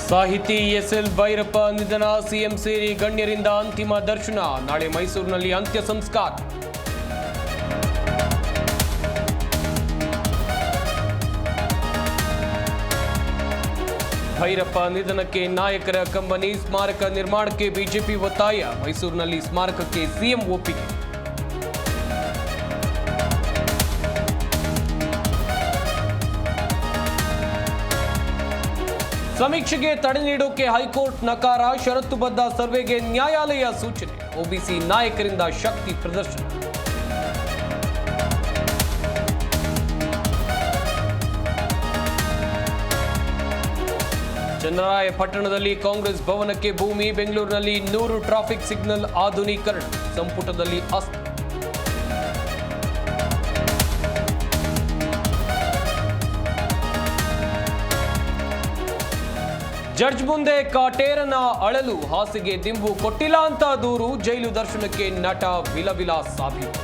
ಸಾಹಿತಿ ಎಸ್.ಎಲ್. ಭೈರಪ್ಪ ನಿಧನ, ಸಿಎಂ ಸೇರಿ ಗಣ್ಯರಿಂದ ಅಂತಿಮ ದರ್ಶನ. ನಾಳೆ ಮೈಸೂರಿನಲ್ಲಿ ಅಂತ್ಯ ಸಂಸ್ಕಾರ. ಭೈರಪ್ಪ ನಿಧನಕ್ಕೆ ನಾಯಕರ ಕಂಬನಿ, ಸ್ಮಾರಕ ನಿರ್ಮಾಣಕ್ಕೆ ಬಿಜೆಪಿ ಒತ್ತಾಯ. ಮೈಸೂರಿನಲ್ಲಿ ಸ್ಮಾರಕಕ್ಕೆ ಸಿಎಂ ಒಪ್ಪಿಗೆ. ಸಮೀಕ್ಷೆಗೆ ತಡೆ ನೀಡೋಕೆ ಹೈಕೋರ್ಟ್ ನಕಾರ, ಷರತ್ತುಬದ್ಧ ಸರ್ವೆಗೆ ನ್ಯಾಯಾಲಯ ಸೂಚನೆ. ಒಬಿಸಿ ನಾಯಕರಿಂದ ಶಕ್ತಿ ಪ್ರದರ್ಶನ. ಚನ್ನರಾಯಪಟ್ಟಣದಲ್ಲಿ ಕಾಂಗ್ರೆಸ್ ಭವನಕ್ಕೆ ಭೂಮಿ, ಬೆಂಗಳೂರಿನಲ್ಲಿ 100 ಟ್ರಾಫಿಕ್ ಸಿಗ್ನಲ್ ಆಧುನೀಕರಣ, ಸಂಪುಟದಲ್ಲಿ ಅಸ್ತಿ. ಜಡ್ಜ್ ಮುಂದೆ ಕಾಟೇರನ ಅಳಲು, ಹಾಸಿಗೆ ದಿಂಬು ಕೊಟ್ಟಿಲ್ಲ ಅಂತ ದೂರು, ಜೈಲು ದರ್ಶನಕ್ಕೆ ನಟ ವಿಲವಿಲ ಸಾಬೀತು.